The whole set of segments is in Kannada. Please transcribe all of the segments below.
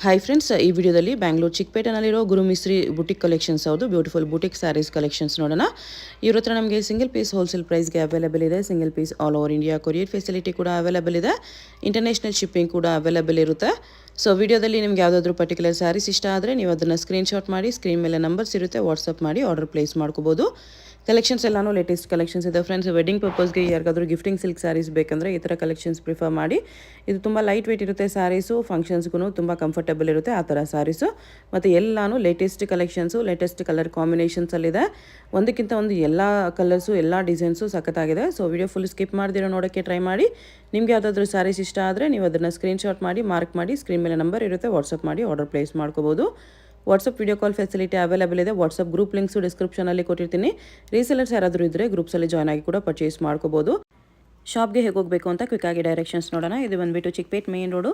ಹಾಯ್ ಫ್ರೆಂಡ್ಸ್, ಈ ವಿಡಿಯೋದಲ್ಲಿ ಬ್ಯಾಂಗ್ಳೂರು ಚಿಕ್ಕಪೇಟೆನಲ್ಲಿರೋ ಗುರು ಮಿಸ್ರಿ ಬುಟಿಕ್ ಕಲೆಕ್ಷನ್ಸ್ ಹೌದು. ಬ್ಯೂಟಿಫುಲ್ ಬುಟಿಕ್ ಸ್ಯಾರೀಸ್ ಕಲೆಕ್ಷನ್ಸ್ ನೋಡೋಣ. ಇವ್ರ ಹತ್ರ ನಮಗೆ ಸಿಂಗಲ್ ಪೀಸ್ ಹೋಲ್ಸೇಲ್ ಪ್ರೈಸ್ಗೆ ಅವೈಲೇಬಲ್ ಇದೆ. Single piece all over India courier facility ಕೂಡ ಅವೈಲೇಬಲ್ ಇದೆ. ಇಂಟರ್ನ್ಯಾಷನಲ್ ಶಿಪ್ಪಿಂಗ್ ಕೂಡ ಅವೈಲೇಬಲ್ ಇರುತ್ತೆ. ಸೊ ವಿಡಿಯೋದಲ್ಲಿ ನಿಮ್ಗೆ ಯಾವುದಾದ್ರೂ ಪರ್ಟಿಕ್ಯುಲರ್ ಸ್ಯಾರೀಸ್ ಇಷ್ಟ ಆದರೆ ನೀವು ಅದನ್ನು ಸ್ಕ್ರೀನ್ಶಾಟ್ ಮಾಡಿ, ಸ್ಕ್ರೀನ್ ಮೇಲೆ ನಂಬರ್ಸ್ ಇರುತ್ತೆ, ವಾಟ್ಸಪ್ ಮಾಡಿ ಆರ್ಡರ್ ಪ್ಲೇಸ್ ಮಾಡ್ಕೋಬೋದು. ಕಲೆಕ್ಷನ್ಸ್ ಎಲ್ಲಾನು ಲೇಟೆಸ್ಟ್ ಕಲೆಕ್ಷನ್ಸ್ ಇದೆ ಫ್ರೆಂಡ್ಸ್. ವೆಡ್ಡಿಂಗ್ ಪರ್ಪಸ್ಗೆ ಯಾರಿಗಾದ್ರೂ ಗಿಫ್ಟಿಂಗ್ ಸಿಲ್ಕ್ ಸ್ಯಾರೀಸ್ ಬೇಕಂದರೆ ಈ ಥರ ಕಲೆಕ್ಷನ್ಸ್ ಪ್ರಿಫರ್ ಮಾಡಿ. ಇದು ತುಂಬ ಲೈಟ್ ವೆಯ್ಟ್ ಇರುತ್ತೆ ಸ್ಯಾರೀಸು, ಫಂಕ್ಷನ್ಸ್ಗೂ ತುಂಬ ಕಂಫರ್ಟಬಲ್ ಇರುತ್ತೆ ಆ ಥರ ಸ್ಯಾರೀಸು. ಮತ್ತು ಎಲ್ಲಾನು ಲೇಟೆಸ್ಟ್ ಕಲೆಕ್ಷನ್ಸು, ಲೇಟೆಸ್ಟ್ ಕಲರ್ ಕಾಂಬಿನೇಷನ್ಸಲ್ಲಿದೆ. ಒಂದಕ್ಕಿಂತ ಒಂದು ಎಲ್ಲ ಕಲರ್ಸು, ಎಲ್ಲ ಡಿಸೈನ್ಸು ಸಖತ್ತಾಗಿದೆ. ಸೊ ವಿಡಿಯೋ ಫುಲ್ ಸ್ಕಿಪ್ ಮಾಡ್ದಿರೋ ನೋಡೋಕ್ಕೆ ಟ್ರೈ ಮಾಡಿ. ನಿಮಗೆ ಯಾವುದಾದ್ರೂ ಸ್ಯಾರೀಸ್ ಇಷ್ಟ ಆದರೆ ನೀವು ಅದನ್ನು ಸ್ಕ್ರೀನ್ಶಾಟ್ ಮಾಡಿ, ಮಾರ್ಕ್ ಮಾಡಿ, ಸ್ಕ್ರೀನ್ ಮೇಲೆ ನಂಬರ್ ಇರುತ್ತೆ, ವಾಟ್ಸಪ್ ಮಾಡಿ ಆರ್ಡರ್ ಪ್ಲೇಸ್ ಮಾಡ್ಕೋಬೋದು. WhatsApp video call facility available ಇದೆ. ವಾಟ್ಸಪ್ ಗ್ರೂಪ್ ಲಿಂಕ್ಸು ಡಿಸ್ಕ್ರಿಪ್ಷನಲ್ಲಿ ಕೊಟ್ಟಿರ್ತೀನಿ. ರೀಸೆಲರ್ಸ್ ಯಾರಾದರೂ ಇದ್ದರೆ ಗ್ರೂಪ್ಸಲ್ಲಿ ಜಾಯ್ನ್ ಆಗಿ ಕೂಡ ಪರ್ಚೇಸ್ ಮಾಡ್ಕೋಬೋದು. ಶಾಪ್ಗೆ ಹೇಗೆ ಹೋಗಬೇಕು ಅಂತ ಕ್ವಿಕ್ಕಾಗಿ ಡೈರೆಕ್ಷನ್ಸ್ ನೋಡೋಣ. ಇದು ಬಂದುಬಿಟ್ಟು Chickpet main road.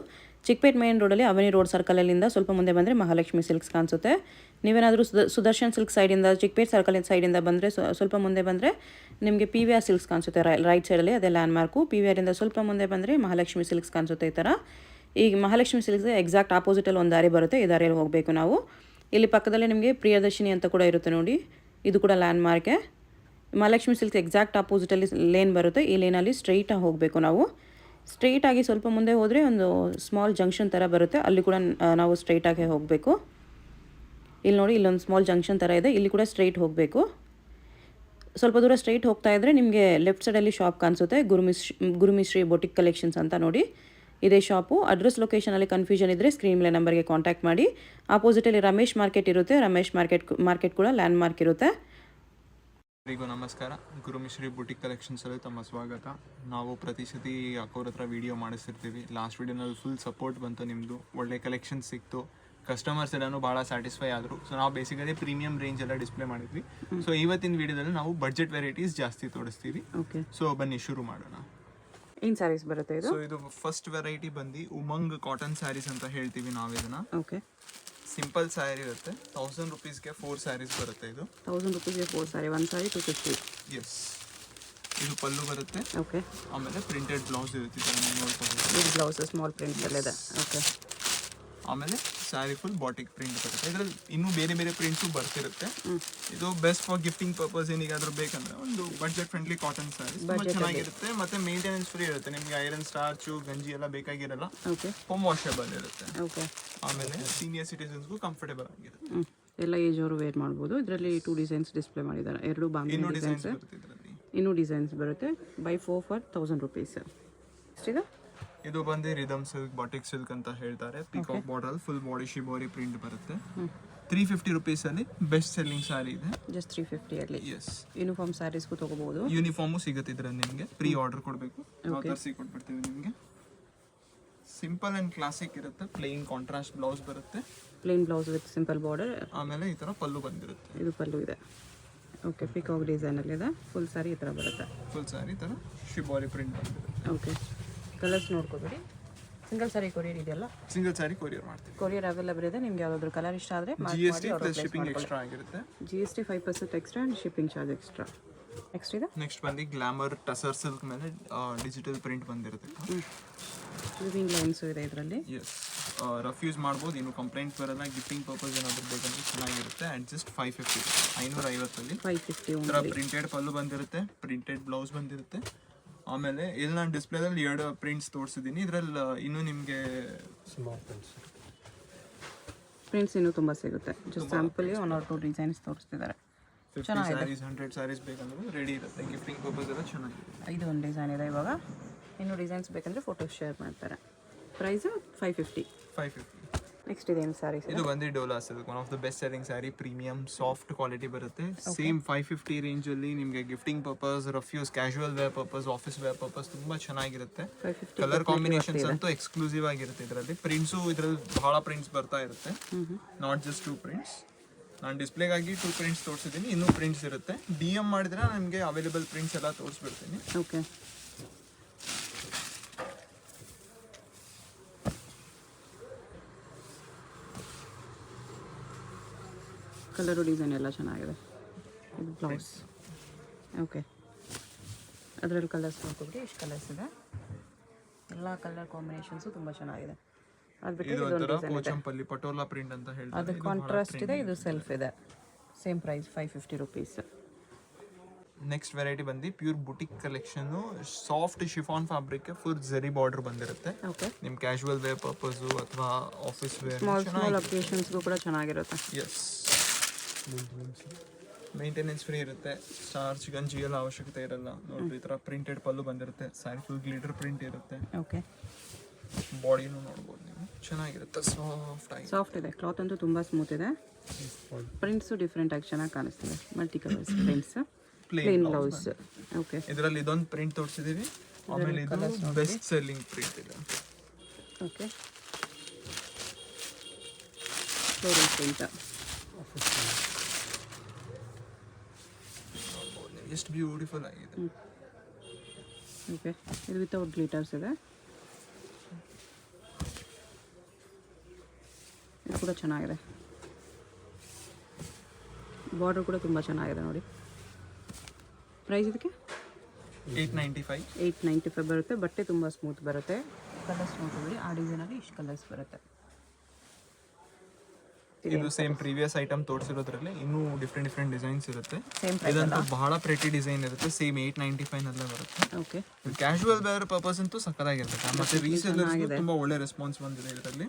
Chickpet main ರೋಡಲ್ಲಿ ಅವನಿ ರೋಡ್ ಸರ್ಕಲಲ್ಲಿಂದ ಸ್ವಲ್ಪ ಮುಂದೆ ಬಂದರೆ ಮಹಾಲಕ್ಷ್ಮಿ ಸಿಲ್ಕ್ಸ್ ಕಾಣಿಸುತ್ತೆ. ನೀವೇನಾದರೂ ಸುದರ್ಶನ್ ಸಿಲ್ಕ್ ಸೈಡಿಂದ ಚಿಕ್ಕಪೇಟ್ ಸರ್ಕಲ್ ಸೈಡಿಂದ ಬಂದರೆ ಸ್ವಲ್ಪ ಮುಂದೆ ಬಂದರೆ ನಿಮಗೆ PVR ಸಿಲ್ಕ್ಸ್ ಕಾಣಿಸುತ್ತೆ ರೈಟ್ ಸೈಡಲ್ಲಿ, ಅದೇ ಲ್ಯಾಂಡ್ ಮಾರ್ಕು. PVRinದ ಸ್ವಲ್ಪ ಮುಂದೆ ಬಂದರೆ ಮಹಾಲಕ್ಷ್ಮಿ ಸಿಲ್ಕ್ಸ್ ಕಾಣಿಸುತ್ತೆ ಈ ಥರ. ಈಗ ಮಹಾಲಕ್ಷ್ಮಿ ಸಿಲ್ಕ್ಸ್ ಎಕ್ಸಾಕ್ಟ್ ಆಪೋಸಿಟಲ್ಲಿ ಒಂದು ದಾರಿ ಬರುತ್ತೆ, ಈ ದಾರಿಯಲ್ಲಿ ಹೋಗಬೇಕು ನಾವು. ಇಲ್ಲಿ ಪಕ್ಕದಲ್ಲೇ ನಿಮಗೆ ಪ್ರಿಯದರ್ಶಿನಿ ಅಂತ ಕೂಡ ಇರುತ್ತೆ ನೋಡಿ, ಇದು ಕೂಡ landmark. Mahalakshmi silks exact ಆಪೋಸಿಟಲ್ಲಿ ಲೇನ್ ಬರುತ್ತೆ. ಈ ಲೇನಲ್ಲಿ ಸ್ಟ್ರೈಟಾಗಿ ಹೋಗಬೇಕು ನಾವು. ಸ್ಟ್ರೈಟಾಗಿ ಸ್ವಲ್ಪ ಮುಂದೆ ಹೋದರೆ ಒಂದು ಸ್ಮಾಲ್ ಜಂಕ್ಷನ್ ಥರ ಬರುತ್ತೆ, ಅಲ್ಲಿ ಕೂಡ ನಾವು ಸ್ಟ್ರೈಟಾಗಿ ಹೋಗಬೇಕು. ಇಲ್ಲಿ ನೋಡಿ, ಇಲ್ಲೊಂದು ಸ್ಮಾಲ್ ಜಂಕ್ಷನ್ ಥರ ಇದೆ, ಇಲ್ಲಿ ಕೂಡ ಸ್ಟ್ರೈಟ್ ಹೋಗಬೇಕು. ಸ್ವಲ್ಪ ದೂರ ಸ್ಟ್ರೈಟ್ ಹೋಗ್ತಾ ಇದ್ದರೆ ನಿಮಗೆ ಲೆಫ್ಟ್ ಸೈಡಲ್ಲಿ ಶಾಪ್ ಕಾಣಿಸುತ್ತೆ, ಗುರುಮಿಶ್ರೀ ಬೊಟಿಕ್ ಕಲೆಕ್ಷನ್ಸ್ ಅಂತ ನೋಡಿ. ಇದೇ ಶಾಪು. ಅಡ್ರೆಸ್ ಲೊಕೇಶನಲ್ಲಿ ಕನ್ಫ್ಯೂಷನ್ ಇದ್ದರೆ ಸ್ಕ್ರೀನ್ ಮೇಲೆ ನಂಬರ್ಗೆ ಕಾಂಟ್ಯಾಕ್ಟ್ ಮಾಡಿ. ಆಪೋಸಿಟಲ್ಲಿ ರಮೇಶ್ ಮಾರ್ಕೆಟ್ ಇರುತ್ತೆ, ರಮೇಶ್ ಮಾರ್ಕೆಟ್ ಕೂಡ ಲ್ಯಾಂಡ್ ಮಾರ್ಕ್ ಇರುತ್ತೆ. ಎಲ್ಲರಿಗೂ ನಮಸ್ಕಾರ. ಗುರುಮಿಶ್ರೀ ಬುಟಿಕ್ ಕಲೆಕ್ಷನ್ಸಲ್ಲಿ ತಮ್ಮ ಸ್ವಾಗತ. ನಾವು ಪ್ರತಿ ಸತಿ ಅಕ್ಕವ್ರ ಹತ್ರ ವೀಡಿಯೋ ಮಾಡಿಸ್ತಿರ್ತೀವಿ. ಲಾಸ್ಟ್ ವೀಡಿಯೋನಲ್ಲಿ ಫುಲ್ ಸಪೋರ್ಟ್ ಬಂತು, ನಿಮ್ಮದು ಒಳ್ಳೆ ಕಲೆಕ್ಷನ್ ಸಿಕ್ತು, ಕಸ್ಟಮರ್ಸ್ ಎಲ್ಲನೂ ಭಾಳ ಸ್ಯಾಟಿಸ್ಫೈ ಆದರು. ಸೊ ನಾವು ಬೇಸಿಕಲಿ ಪ್ರೀಮಿಯಂ ರೇಂಜ್ ಎಲ್ಲ ಡಿಸ್ಪ್ಲೇ ಮಾಡಿದ್ವಿ. ಸೊ ಇವತ್ತಿನ ವೀಡಿಯೋದಲ್ಲಿ ನಾವು ಬಡ್ಜೆಟ್ ವೆರೈಟೀಸ್ ಜಾಸ್ತಿ ತೋರಿಸ್ತೀವಿ. ಸೊ ಬನ್ನಿ ಶುರು ಮಾಡೋಣ. ಏನು ಸ್ಯಾರೀಸ್ ಬರುತ್ತೆ ಇದು? ಸೊ ಇದು ಫಸ್ಟ್ ವೆರೈಟಿ ಬಂದು ಉಮಂಗ್ ಕಾಟನ್ ಸ್ಯಾರೀಸ್ ಅಂತ ಹೇಳ್ತೀವಿ ನಾವು ಇದನ್ನ. ಓಕೆ, ಸಿಂಪಲ್ ಸ್ಯಾರಿ ಇರುತ್ತೆ. 1000 rupeesಗೆ 4 ಸ್ಯಾರೀಸ್ ಬರುತ್ತೆ. ಇದು 1000 rupeesಗೆ 4 ಸ್ಯಾರಿ, ಒಂದು ಸ್ಯಾರಿ 250. ಎಸ್, ಇದು ಪಲ್ಲು ಬರುತ್ತೆ. ಓಕೆ, ಆಮೇಲೆ ಪ್ರಿಂಟೆಡ್ ಬ್ಲೌಸ್ ಇರುತ್ತೆ, ಇದನ್ನು ನೋಡ್ಕೊಂಡು. ಇದು ಬ್ಲೌಸ್ ಸ್ಮಾಲ್ ಪ್ರಿಂಟ್ ಅಲ್ಲಿದೆ. ಓಕೆ, ಆಮೇಲೆ ಸ್ಯಾರಿ ಫುಲ್ ಬಾಟಿಕ್ ಪ್ರಿಂಟ್ ಬರುತ್ತೆ. ಇದರಲ್ಲಿ ಇನ್ನೂ ಬೇರೆ ಬೇರೆ ಪ್ರಿಂಟ್ಸು ಬರ್ತಿರುತ್ತೆ. ಇದು ಬೆಸ್ಟ್ ಫಾರ್ ಗಿಫ್ಟಿಂಗ್ ಪರ್ಪಸ್. ಏನಿಗಾದ್ರೂ ಬೇಕಂದ್ರೆ ಒಂದು ಬಡ್ಜೆಟ್ ಫ್ರೆಂಡ್ಲಿ ಕಾಟನ್ ಸ್ಯಾರಿ ಚೆನ್ನಾಗಿರುತ್ತೆ. ಮತ್ತೆ ಮೇಂಟೆನೆನ್ಸ್ ಫ್ರೀ ಇರುತ್ತೆ, ನಿಮಗೆ ಐರನ್ ಸ್ಟಾರ್ಚು ಗಂಜಿ ಎಲ್ಲ ಬೇಕಾಗಿರಲ್ಲ. ಹೋಮ್ ವಾಷಬಲ್ ಇರುತ್ತೆ. ಆಮೇಲೆ ಸೀನಿಯರ್ ಸಿಟಿಸನ್ಸ್ಗೂ ಕಂಫರ್ಟೇಬಲ್ ಆಗಿರುತ್ತೆ. ಎಲ್ಲ ಏಜ್ ಅವರು ವೇರ್ ಮಾಡ್ಬೋದು. ಇದರಲ್ಲಿ 2 ಡಿಸೈನ್ಸ್ ಡಿಸ್ಪ್ಲೇ ಮಾಡಿದ್ದಾರೆ, 2 ಬಾಂಬೆ ಡಿಸೈನ್ಸ್. ಇನ್ನೂ ಡಿಸೈನ್ಸ್ ಬರುತ್ತೆ. By 4 for 1000 rupees. ಎಷ್ಟಿದೆ? ಇದು ಬಂದು ರಿದಮ್ ಸಿಲ್ಕ್, ಬಾಟಿಕ್ ಸಿಲ್ಕ್ ಅಂತ ಹೇಳ್ತಾರೆ. Peacock border full body shibori print ಬರುತ್ತೆ. 350 rupees ಅಲ್ಲಿ ಬೆಸ್ಟ್ ಸೆಲ್ಲಿಂಗ್ ಸ್ಯಾರಿ ಇದೆ. ಜಸ್ಟ್ 350 ಅಲ್ಲಿ. ಎಸ್, ಯೂನಿಫಾರ್ಮ್ ಸ್ಯಾರೀಸ್ಗೂ ತಗೋಬಹುದು. ಯೂನಿಫಾರ್ಮು ಸಿಗುತ್ತೆ ಇದರಲ್ಲಿ. ನಿಮಗೆ ಪ್ರೀ ಆರ್ಡರ್ ಕೊಡಬೇಕು, ತರಿಸಿ ಕೊಟ್ಬಿಡ್ತೀವಿ ನಿಮಗೆ. ಸಿಂಪಲ್ ಅಂಡ್ ಕ್ಲಾಸಿಕ್ ಇರುತ್ತೆ. ಪ್ಲೇನ್ ಕಾಂಟ್ರಾಸ್ಟ್ ಬ್ಲೌಸ್ ಬರುತ್ತೆ, plain blouse with simple border. ಆಮೇಲೆ ಈ ಥರ ಪಲ್ಲು ಬಂದಿರುತ್ತೆ. ಇದು ಪಲ್ಲು ಇದೆ. ಓಕೆ, ಪಿಕಾಕ್ ಡಿಸೈನಲ್ಲಿ ಇದೆ. ಫುಲ್ ಸ್ಯಾರಿ ಈ ಥರ ಬರುತ್ತೆ. ಫುಲ್ ಸ್ಯಾರಿ ಈ ಥರ ಶಿಬೋರಿ ಪ್ರಿಂಟ್ ಬಂದಿರುತ್ತೆ. ಓಕೆ, ಕಲರ್ಸ್ ನೋಡ್ಕೋಬೇಡಿ. ಸಿಂಗಲ್ ಸ್ಯಾರಿ ಕೊರಿಯರ್ ಇದೆಯಲ್ಲ? ಸಿಂಗಲ್ ಸ್ಯಾರಿ ಕೊರಿಯರ್ ಮಾಡ್ತೀವಿ. ಕೊರಿಯರ್ ಅವೈಲೇಬಲ್ ಇದೆ. ನಿಮ್ಗೆ ಯಾವ್ದಾದ್ರು ಕಲರ್ ಇಷ್ಟ ಆದರೆ GST ಪ್ಲಸ್ ಶಿಪ್ಪಿಂಗ್ ಎಕ್ಸ್ಟ್ರಾ ಆಗಿರುತ್ತೆ. GST 5% extra and shipping charge extra. Next ಇದೆ. ನೆಕ್ಸ್ಟ್ ಬಂದು ಗ್ಲಾಮರ್ ಟಸರ್ ಸಿಲ್ಕ್ ಮೇಲೆ ಡಿಜಿಟಲ್ ಪ್ರಿಂಟ್ ಬಂದಿರುತ್ತೆ. ವಿವಿಂಗ್ ಲೈನ್ಸು ಇದೆ ಇದರಲ್ಲಿ. ಎಸ್, ರಫ್ ಯೂಸ್ ಮಾಡ್ಬೋದು, ಇನ್ನು ಕಂಪ್ಲೇಂಟ್ ಬರಲ್ಲ. ಗಿಫ್ಟಿಂಗ್ ಪರ್ಪಸ್ ಏನಾದರೂ ಬೇಕಂದ್ರೆ ಚೆನ್ನಾಗಿರುತ್ತೆ. ಆ್ಯಂಡ್ ಜಸ್ಟ್ 550, 550 550 ಪ್ರಿಂಟೆಡ್ ಪಲ್ಲು ಬಂದಿರುತ್ತೆ, ಪ್ರಿಂಟೆಡ್ ಬ್ಲೌಸ್ ಬಂದಿರುತ್ತೆ. ಆಮೇಲೆ ಇಲ್ಲಿ ನಾನು ಡಿಸ್ಪ್ಲೇದಲ್ಲಿ 2 ಪ್ರಿಂಟ್ಸ್ ತೋರಿಸಿದ್ದೀನಿ. ಇದರಲ್ಲಿ ಇನ್ನೂ ನಿಮಗೆ ಪ್ರಿಂಟ್ಸ್ ಇನ್ನೂ ತುಂಬ ಸಿಗುತ್ತೆ. ಜಸ್ಟ್ ಸ್ಯಾಂಪಲ್ಗೆ 1 or 2 ಡಿಸೈನ್ಸ್ ತೋರಿಸ್ತಿದ್ದಾರೆ. 50 ಸ್ಯಾರೀಸ್ 100 ಸ್ಯಾರೀಸ್ ಬೇಕಂದ್ರೆ ರೆಡಿ ಇರುತ್ತೆ. ಗಿಫ್ಟಿಂಗ್ ಪರ್ಪಸ್ ಎಲ್ಲ ಚೆನ್ನಾಗಿದೆ. ಇದು ಒಂದು ಡಿಸೈನ್ ಇದೆ. ಇವಾಗ ಇನ್ನೂ ಡಿಸೈನ್ಸ್ ಬೇಕಂದ್ರೆ ಫೋಟೋಸ್ ಶೇರ್ ಮಾಡ್ತಾರೆ. ಪ್ರೈಸ್ 550. ನೆಕ್ಸ್ಟ್ ಇದೆ ಏನು ಸ್ಯಾರೀಸ್? ಇದು ಬಂದು Dola silk, one of the best selling saree. Premium soft quality ಬರುತ್ತೆ. ಸೇಮ್ 550 ರೇಂಜಲ್ಲಿ ನಿಮಗೆ gifting purpose, rough use, casual wear purpose, office wear purpose ತುಂಬ ಚೆನ್ನಾಗಿರುತ್ತೆ. ಕಲರ್ ಕಾಂಬಿನೇಷನ್ಸ್ ಅಂತೂ ಎಕ್ಸ್ಕ್ಲೂಸಿವ್ ಆಗಿರುತ್ತೆ ಇದರಲ್ಲಿ. ಪ್ರಿಂಟ್ಸು ಇದರಲ್ಲಿ ಬಹಳ ಪ್ರಿಂಟ್ಸ್ ಬರ್ತಾ ಇರುತ್ತೆ, ನಾಟ್ ಜಸ್ಟ್ 2 ಪ್ರಿಂಟ್ಸ್. ನಾನು ಡಿಸ್ಪ್ಲೇಗಾಗಿ 2 ಪ್ರಿಂಟ್ಸ್ ತೋರಿಸಿದ್ದೀನಿ, ಇನ್ನೂ ಪ್ರಿಂಟ್ಸ್ ಇರುತ್ತೆ. DM ಮಾಡಿದ್ರೆ ನಿಮಗೆ ಅವೈಲೇಬಲ್ ಪ್ರಿಂಟ್ಸ್ ಎಲ್ಲ ತೋರಿಸ್ಬಿಡ್ತೀನಿ. ಓಕೆ, ಕಲರು ಡಿಸೈನ್ ಎಲ್ಲ ಚೆನ್ನಾಗಿದೆ. ಇದು ಬ್ಲೌಸ್. ಓಕೆ, ಅದರಲ್ಲಿ ಕಲರ್ಸ್ ನೋಡ್ಕೊಬಿಡಿ. ಎಷ್ಟು ಕಲರ್ಸ್ ಇದೆ, ಎಲ್ಲ ಕಲರ್ ಕಾಂಬಿನೇಷನ್ಸು ತುಂಬ ಚೆನ್ನಾಗಿದೆ. ಅದು ಬಿಟ್ಟು ಇದು ಒಂಥರ ಪೋಚಂಪಲ್ಲಿ ಪಟೋಲಾ ಪ್ರಿಂಟ್ ಅಂತ ಹೇಳ್ತಾರೆ. ಅದು ಕಾಂಟ್ರಾಸ್ಟ್ ಇದೆ, ಇದು ಸೆಲ್ಫ್ ಇದೆ. Same price 550 rupees. Next variety ಬಂದು pure boutique collection, soft chiffon fabric full zari border ಬಂದಿರುತ್ತೆ. ಓಕೆ, ನಿಮ್ ಕ್ಯಾಶುವಲ್ ವೇರ್ ಪರ್ಪಸ್ ಅಥವಾ ಆಫೀಸ್ ವೇರ್ ಸ್ಮಾಲ್ ಅಕೇಶನ್ಸ್ಗೂ ಕೂಡ ಚೆನ್ನಾಗಿರುತ್ತೆ. ಎಸ್, ಮೇಂಟೆನೆನ್ಸ್ ಫ್ರೀ ಇರುತ್ತೆ, ಸ್ಟಾರ್ಚ್ ಗಂಜಿ ಎಲ್ಲ ಅವಶ್ಯಕತೆ ಇರಲ್ಲ. ನೋಡ್ರಿ ಈ ತರ ಪ್ರಿಂಟೆಡ್ ಪಲ್ಲು ಬಂದಿರುತ್ತೆ, ಸ್ಯಾರಿ ಫುಲ್ ಗ್ಲಿಟರ್ ಪ್ರಿಂಟ್ ಇರುತ್ತೆ. ಓಕೆ, ಬಾಡಿನೂ ನೋಡ್ಬೋದು ನೀವು, ಚೆನ್ನಾಗಿರುತ್ತೆ, ಸಾಫ್ಟ್ ಇದೆ. ಕ್ಲಾತ್ ಅಂತೂ ತುಂಬ ಸ್ಮೂತ್ ಇದೆ. ಪ್ರಿಂಟ್ಸು ಡಿಫ್ರೆಂಟ್ ಆಗಿ ಚೆನ್ನಾಗಿ ಕಾಣಿಸ್ತಿದೆ. Multi colours prints, plain blouse. Okay, ಇದರಲ್ಲಿ ಇದೊಂದು ಪ್ರಿಂಟ್ ತೋರಿಸಿದೀವಿ. ಆಮೇಲೆ ಇದು ಬೆಸ್ಟ್ ಸೆಲ್ಲಿಂಗ್ ಪ್ರಿಂಟ್ ಇದೆ. Okay, floral print. ಎಷ್ಟು ಬ್ಯೂಟಿಫುಲ್ ಆಗಿದೆ. ಓಕೆ, ಇದು ವಿತೌಟ್ ಗ್ಲಿಟರ್ಸ್ ಇದೆ. ಇದು ಕೂಡ ಚೆನ್ನಾಗಿದೆ. ಬಾರ್ಡರ್ ಕೂಡ ತುಂಬ ಚೆನ್ನಾಗಿದೆ ನೋಡಿ. ಪ್ರೈಸ್ ಇದಕ್ಕೆ 895 ಬರುತ್ತೆ. ಬಟ್ಟೆ ತುಂಬ ಸ್ಮೂತ್ ಬರುತ್ತೆ. ಕಲರ್ಸ್ ನೋಡ್ಕೊಳ್ಳಿ, ಆ ಡಿಸೈನಲ್ಲಿ ಇಷ್ಟು ಕಲರ್ಸ್ ಬರುತ್ತೆ. ಇದು ಸೇಮ್ ಪ್ರೀವಿಯಸ್ ಐಟಮ್ ತೋರಿಸಿರೋದ್ರಲ್ಲಿ ಇನ್ನೂ ಡಿಫ್ರೆಂಟ್ ಡಿಸೈನ್ಸ್ ಇರುತ್ತೆ. ಇದಂತೂ ಬಹಳ ಪ್ರೆಟಿ ಡಿಸೈನ್ ಇರುತ್ತೆ. ಸೇಮ್ 895 ನಲ್ಲೇ ಬರುತ್ತೆ. ಓಕೆ, ಕ್ಯಾಶುವಲ್ ವೇರ್ ಪರ್ಪಸ್ ಅಂತೂ ಸಕ್ಕತ್ತಾಗಿರುತ್ತೆ. ಮತ್ತೆ ರೀಸೇಲರ್ಸ್ ತುಂಬಾ ಒಳ್ಳೆ ರೆಸ್ಪಾನ್ಸ್ ಬಂದಿದೆ ಇದರಲ್ಲಿ.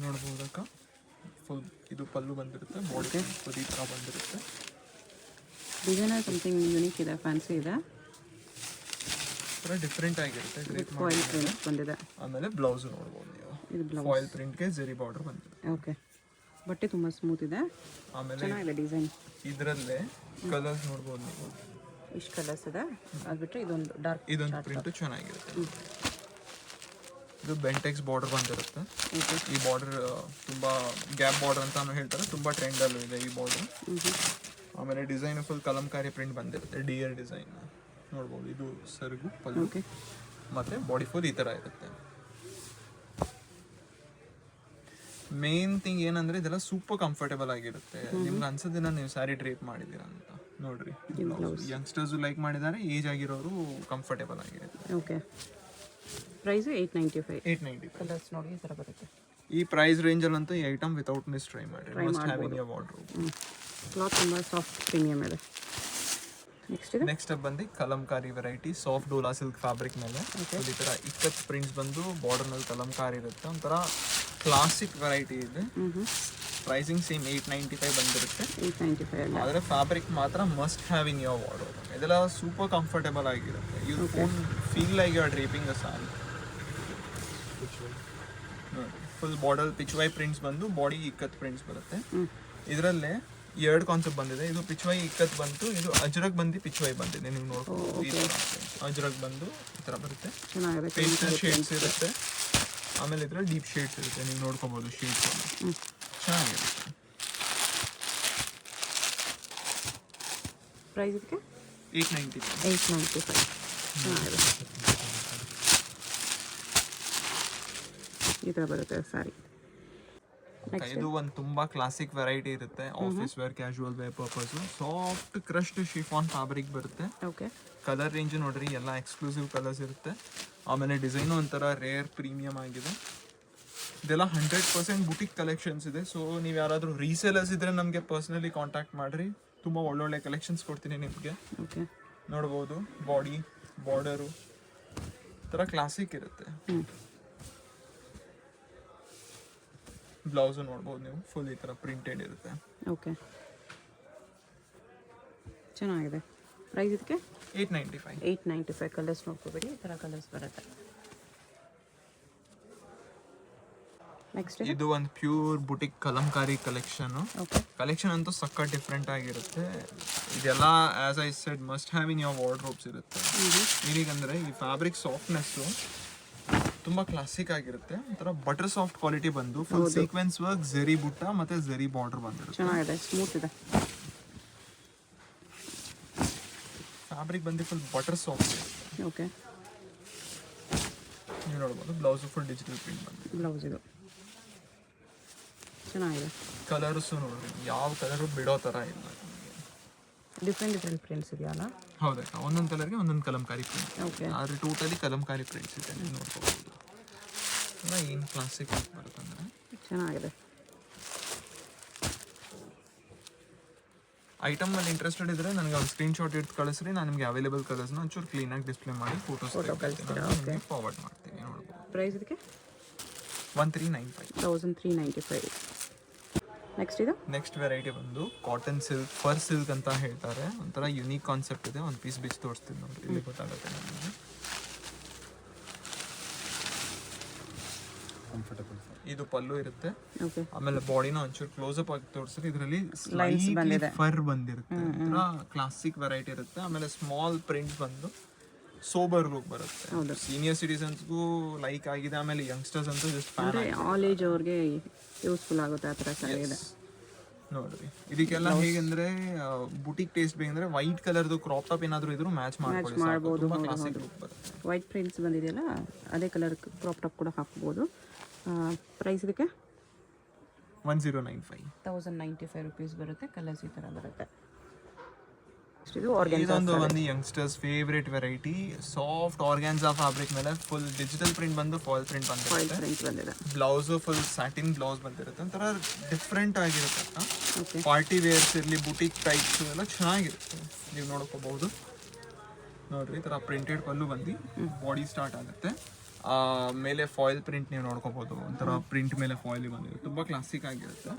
ನೋಡ್ಬೋದಕ್ಕ, ಫುಲ್ ಇದು ಪಲ್ಲು ಬಂದಿರುತ್ತೆ, ಬಾಡಿ ಫುಲ್ ಈ ಥರ ಬಂದಿರುತ್ತೆ. ಡಿಸೈನ್ ಸಮಥಿಂಗ್ ಯೂನಿಕ್ ಇದೆ, ಫ್ಯಾನ್ಸಿ ಇದೆ, ಡಿಫ್ರೆಂಟ್ ಆಗಿರುತ್ತೆ. ಫಾಯಿಲ್ ಪ್ರಿಂಟ್ ಬಂದಿದೆ. ಆಮೇಲೆ ಬ್ಲೌಸ್ ನೋಡ್ಬೋದು ನೀವು, ಇದು ಬ್ಲೌಸ್ ಫಾಯಿಲ್ ಪ್ರಿಂಟ್ಗೆ ಜರಿ ಬಾರ್ಡರ್ ಬಂದಿದೆ. ಓಕೆ, ಬಟ್ಟೆ ತುಂಬ ಸ್ಮೂತ್ ಇದೆ, ಆಮೇಲೆ ಚೆನ್ನಾಗಿದೆ ಡಿಸೈನ್. ಇದರಲ್ಲೇ ಕಲರ್ಸ್ ನೋಡ್ಬೋದು ನೀವು, ಇಷ್ಟು ಕಲರ್ಸ್ ಇದೆ. ಅದು ಬಿಟ್ಟರೆ ಇದೊಂದು ಡಾರ್ಕ್, ಇದೊಂದು ಪ್ರಿಂಟು ಚೆನ್ನಾಗಿರುತ್ತೆ. ಇದು ಬೆಂಟೆಕ್ಸ್ ಬಾರ್ಡರ್ ಬಂದಿರುತ್ತೆ. ಈ ಬಾರ್ಡರ್ ತುಂಬಾ ಗ್ಯಾಪ್ ಬಾರ್ಡರ್ ಅಂತ ಹೇಳ್ತಾರೆ, ತುಂಬಾ ಟ್ರೆಂಡಲ್ಲೂ ಇದೆ ಈ ಬಾರ್ಡರ್. ಆಮೇಲೆ ಡಿಸೈನ್ ಫುಲ್ ಕಲಂಕಾರಿ ಪ್ರಿಂಟ್ ಬಂದಿರುತ್ತೆ, ಡಿಯರ್ ಡಿಸೈನ್ ನೋಡ್ಬೋದು. ಇದು ಸೆರಗು ಪಲ್ಲು ಮತ್ತೆ ಬಾಡಿ ಫುಲ್ ಈ ತರ ಇರುತ್ತೆ. ಮೇನ್ ಥಿಂಗ್ ಏನಂದ್ರೆ ಇದೆಲ್ಲ ಸೂಪರ್ ಕಂಫರ್ಟೇಬಲ್ ಆಗಿರುತ್ತೆ. ನಿಮ್ಗೆ ಅನ್ಸೋದಿಲ್ಲ ನೀವು ಸ್ಯಾರಿ ಡ್ರೇಪ್ ಮಾಡಿದ್ದೀರಾ ಅಂತ. ನೋಡ್ರಿ, ಯಂಗ್ಸ್ಟರ್ಸ್ ಲೈಕ್ ಮಾಡಿದ್ದಾರೆ, ಏಜ್ ಆಗಿರೋರು ಕಂಫರ್ಟೇಬಲ್ ಆಗಿರುತ್ತೆ. Okay, price 895. ಕಲರ್ಸ್ ನೋಡಿ ಈ ಥರ ಬರುತ್ತೆ. ಈ ಪ್ರೈಸ್ ರೇಂಜಲ್ಲಂತೂ ಈ ಐಟಮ್ ವಿತೌಟ್ ಮಿಸ್ ಟ್ರೈ ಮಾಡಿ. Must have in your wardrobe. Cloth ತುಂಬ ಸಾಫ್ಟ್ ಪ್ರೀಮಿಯಮ್ ಇದೆ. ನೆಕ್ಸ್ಟ್ ಬಂದು Kalamkari variety, soft Dola silk fabric ಮೇಲೆ ಈ ತರ ಇಕ್ಕತ್ ಪ್ರಿಂಟ್ಸ್ ಬಂದು ಬಾರ್ಡರ್ ನಲ್ಲಿ ಕಲಂಕಾರಿ ಇರುತ್ತೆ. ಒಂಥರ ಕ್ಲಾಸಿಕ್ ವೆರೈಟಿ ಇದೆ. ಪ್ರೈಸಿಂಗ್ ಸೇಮ್ 895 ಬಂದಿರುತ್ತೆ. 895 ಆದರೆ ಫ್ಯಾಬ್ರಿಕ್ ಮಾತ್ರ must have in your wardrobe. ಇದೆಲ್ಲ ಸೂಪರ್ ಕಂಫರ್ಟೇಬಲ್ ಆಗಿರುತ್ತೆ. You feel like you are draping a sari. Full border pichwai prints ಬಂದು ಬಾಡಿ ಇಕ್ಕತ್ ಪ್ರಿಂಟ್ಸ್ ಬರುತ್ತೆ. ಇದರಲ್ಲೇ ಎರಡು ಕಾನ್ಸೆಪ್ಟ್ ಬಂದಿದೆ. ಇದು ಪಿಚ್ವೈ ಇಕ್ಕತ್ ಬಂತು, ಇದು ಅಜ್ರಕ್ ಬಂದು ಪಿಚ್ವೈ ಬಂದಿದೆ. ನೀವು ನೋಡ್ಬೋದು, ಅಜ್ರಕ್ ಬಂದು ಈ ಥರ ಬರುತ್ತೆ. ಪೇಸ್ಟಲ್ ಶೇಡ್ಸ್ ಇರುತ್ತೆ, ಆಮೇಲೆ ಇದ್ರ ಡೀಪ್ ಶೇಡ್ಸ್ ಇರುತ್ತೆ. ನೀವು ನೋಡ್ಕೋಬಹುದು ಶೇಡ್ಸ್ ಚೆನ್ನಾಗಿರುತ್ತೆ. ಪ್ರೈಸ್ ಇದಕ್ಕೆ 895. ಈ ಥರ ಬರುತ್ತೆ ಸ್ಯಾರಿ. ಇದು ಒಂದು ತುಂಬಾ ಕ್ಲಾಸಿಕ್ ವೆರೈಟಿ ಇರುತ್ತೆ. Office wear, casual wear purpose. Soft crushed chiffon fabric ಬರುತ್ತೆ. ಓಕೆ, ಕಲರ್ ರೇಂಜ್ ನೋಡ್ರಿ, ಎಲ್ಲ ಎಕ್ಸ್ಕ್ಲೂಸಿವ್ ಕಲರ್ಸ್ ಇರುತ್ತೆ. ಆಮೇಲೆ ಡಿಸೈನು ಒಂಥರ ರೇರ್ ಪ್ರೀಮಿಯಂ ಆಗಿದೆ. ಇದೆಲ್ಲ 100% ಬುಟಿಕ್ ಕಲೆಕ್ಷನ್ಸ್ ಇದೆ. ಸೊ ನೀವು ಯಾರಾದರೂ ರೀಸೇಲರ್ಸ್ ಇದ್ರೆ ನಮಗೆ ಪರ್ಸನಲಿ ಕಾಂಟ್ಯಾಕ್ಟ್ ಮಾಡ್ರಿ. ತುಂಬ ಒಳ್ಳೊಳ್ಳೆ ಕಲೆಕ್ಷನ್ಸ್ ಕೊಡ್ತೀನಿ ನಿಮಗೆ. ಓಕೆ, ನೋಡ್ಬೋದು, ಬಾಡಿ ಬಾರ್ಡರು ಥರ ಕ್ಲಾಸಿಕ್ ಇರುತ್ತೆ. ಬ್ಲೌಸು ನೋಡ್ಬೋದು ನೀವು, ಫುಲ್ ಈ ಥರ ಪ್ರಿಂಟೆಡ್ ಇರುತ್ತೆ. ಓಕೆ, ಚೆನ್ನಾಗಿದೆ. ಪ್ರೈಸ್ ಇದಕ್ಕೆ 895. ಕಲರ್ಸ್ ನೋಡ್ಕೋಬೇಡಿ, ಈ ಥರ ಕಲರ್ಸ್ ಬರುತ್ತೆ. ನೆಕ್ಸ್ಟ್ ಇದು ಒಂದು pure boutique Kalamkari collection. Collection ಅಂತೂ ಸಕ್ಕ ಡಿಫ್ರೆಂಟ್ ಆಗಿರುತ್ತೆ. ಇದೆಲ್ಲ as I said must have in your wardrobes ಇರುತ್ತೆ. ಏನೀಗಂದ್ರೆ ಈ ಫ್ಯಾಬ್ರಿಕ್ ಸಾಫ್ಟ್ನೆಸ್ಸು ತುಂಬಾ ಕ್ಲಾಸಿಕ್ ಆಗಿರುತ್ತೆ. ಒಂಥರ ಬಟರ್ ಸಾಫ್ಟ್ ಕ್ವಾಲಿಟಿ ಬಂದು ಫುಲ್ ಸೀಕ್ವೆನ್ಸ್ ವರ್ಕ್, ಜರಿ ಬುಟ್ಟ ಮತ್ತೆ ಜರಿ ಬಾರ್ಡರ್ ಬಂದಿರುತ್ತೆ. ಚೆನ್ನಾಗಿದೆ, ಸ್ಮೂತ್ ಇದೆ. ಫ್ಯಾಬ್ರಿಕ್ ಬಂದು ಫುಲ್ ಬಟರ್ ಸಾಫ್ಟ್ ಇರುತ್ತೆ. ಓಕೆ, ನೀವು ನೋಡ್ಬೋದು, ಬ್ಲೌಸ್ ಫುಲ್ ಡಿಜಿಟಲ್ ಪ್ರಿಂಟ್ ಬಂದಿದೆ. ಬ್ಲೌಸ್ ಇದು ಚೆನ್ನಾಗಿದೆ. ಕಲರ್ಸು ನೋಡ್ರಿ, ಯಾವ ಕಲರು ಬಿಡೋ ಥರ ಇಲ್ಲ. ಡಿಫ್ರೆಂಟ್ ಪ್ರಿಂಟ್ಸ್ ಇದೆಯಲ್ಲ. ಹೌದಾ, ಒಂದೊಂದು ಕಲರ್ಗೆ ಒಂದೊಂದು ಕಲಂಕಾರಿ ಪ್ರಿಂಟ್. ಓಕೆ. ಆದರೆ ಟೋಟಲಿ ಕಲಂಕಾರಿ ಪ್ರಿಂಟ್ಸ್ ಇದೆ, ನೀವು ನೋಡ್ಕೋಬಹುದು. ಏನು ಕ್ಲಾಸಿಕ್ ಲುಕ್ ಬರುತ್ತೆ ಅಂದರೆ ಚೆನ್ನಾಗಿದೆ. ಐಟಮಲ್ಲಿ ಇಂಟ್ರೆಸ್ಟೆಡ್ ಇದ್ದರೆ ನನಗೆ ಒಂದು ಸ್ಕ್ರೀನ್ಶಾಟ್ ಇಟ್ಟು ಕಳಿಸ್ರಿ, ನಾನು ನಿಮಗೆ ಅವೈಲೇಬಲ್ ಕಲರ್ಸ್ನ ಒಂಚೂರು ಕ್ಲೀನಾಗಿ ಡಿಸ್ಪ್ಲೇ ಮಾಡಿ ಫೋಟೋ ಫಾರ್ವರ್ಡ್ ಮಾಡ್ತೀನಿ. ನೋಡ್ಬೋದು. ಪ್ರೈಸ್ ಇದಕ್ಕೆ 1395. 1395. ನೆಕ್ಸ್ಟ್ ವೆರೈಟಿ ಬಂದು ಕಾಟನ್ ಸಿಲ್ಕ್, ಫರ್ ಸಿಲ್ಕ್ ಅಂತ ಹೇಳ್ತಾರೆ. ಒಂಥರ ಯುನೀಕ್ ಕಾನ್ಸೆಪ್ಟ್ ಇದೆ. ಒಂದು ಪೀಸ್ ಬಿಚ್ಚಿ ತೋರಿಸ್ತೀನಿ ನೋಡಿ, ಇಲ್ಲಿ ಗೊತ್ತಾಗುತ್ತೆ ನಿಮಗೆ. ಇದು ಪಲ್ಲು ಇರುತ್ತೆ. ಆಮೇಲೆ ಬಾಡಿನ ಒಂಚೂರು ಕ್ಲೋಸ್ ಅಪ್ ಆಗಿ ತೋರಿಸಿದ್ರೆ ಇದರಲ್ಲಿ ಫರ್ ಬಂದಿರುತ್ತೆ. ಒಂಥರ ಕ್ಲಾಸಿಕ್ ವೆರೈಟಿ ಇರುತ್ತೆ. ಆಮೇಲೆ ಸ್ಮಾಲ್ ಪ್ರಿಂಟ್ ಬಂದು ಸೋಬರ್ ಲುಕ್ ಬರುತ್ತೆ. ಸೀನಿಯರ್ ಸಿಟಿಸನ್ಸ್ಗೂ ಲೈಕ್ ಆಗಿದೆ. ಆಮೇಲೆ ಯಂಗ್ಸ್ಟರ್ಸ್ ಅಂತೂ ಜಸ್ಟ್ ಆಲ್ ಏಜ್ ಅವ್ರಿಗೆ ಯೂಸ್ಫುಲ್ ಆಗುತ್ತೆ ಆ ಥರ ಇದೆ ನೋಡ್ರಿ. ಇದಕ್ಕೆಲ್ಲ ಹೇಗೆಂದ್ರೆ ಬುಟಿಕ್ ಟೇಸ್ಟ್ ಬೇಕಂದ್ರೆ ವೈಟ್ ಕಲರ್ದು ಕ್ರಾಪ್ ಟಾಪ್ ಏನಾದರೂ ಇದ್ರು ಮ್ಯಾಚ್ ಮಾಡ್ಬೋದು. ತುಂಬಾ ಕ್ಲಾಸಿಕ್ ಲುಕ್ ಬರುತ್ತೆ. ವೈಟ್ ಪ್ರಿಂಟ್ಸ್ ಬಂದಿದೆಯಲ್ಲ ಅದೇ ಕಲರ್ ಕ್ರಾಪ್ ಟಾಪ್ ಕೂಡ ಹಾಕ್ಬೋದು. ಪ್ರೈಸ್ ಇದಕ್ಕೆ 1095 ರುಪೀಸ್ ಬರುತ್ತೆ. ಕಲರ್ಸ್ ಈ ಥರ ಬರುತ್ತೆ. ಇದೊಂದು youngsters favourite variety. Soft organza fabric ಮೇಲೆ ಫುಲ್ ಡಿಜಿಟಲ್ ಪ್ರಿಂಟ್ ಬಂದು ಫಾಯಿಲ್ ಪ್ರಿಂಟ್ ಬಂದಿರುತ್ತೆ. ಬ್ಲೌಸ್ ಫುಲ್ ಸ್ಯಾಟಿನ್ ಬ್ಲೌಸ್ ಬಂದಿರುತ್ತೆ. ಒಂಥರ ಡಿಫ್ರೆಂಟ್ ಆಗಿರುತ್ತೆ. ಪಾರ್ಟಿ ವೇರ್ಸ್ ಇರಲಿ, ಬುಟಿಕ್ ಟೈಪ್ಸ್ ಎಲ್ಲ ಚೆನ್ನಾಗಿರುತ್ತೆ. ನೀವು ನೋಡ್ಕೋಬಹುದು ನೋಡ್ರಿ. ಈ ಥರ ಪ್ರಿಂಟೆಡ್ ಪಲ್ಲು ಬಂದು ಬಾಡಿ ಸ್ಟಾರ್ಟ್ ಆಗುತ್ತೆ. ಮೇಲೆ ಫಾಯಿಲ್ ಪ್ರಿಂಟ್ ನೀವು ನೋಡ್ಕೋಬಹುದು. ಒಂಥರ ಪ್ರಿಂಟ್ ಮೇಲೆ ಫಾಯಿಲ್ ಬಂದಿರುತ್ತೆ. ತುಂಬ ಕ್ಲಾಸಿಕ್ ಆಗಿರುತ್ತೆ.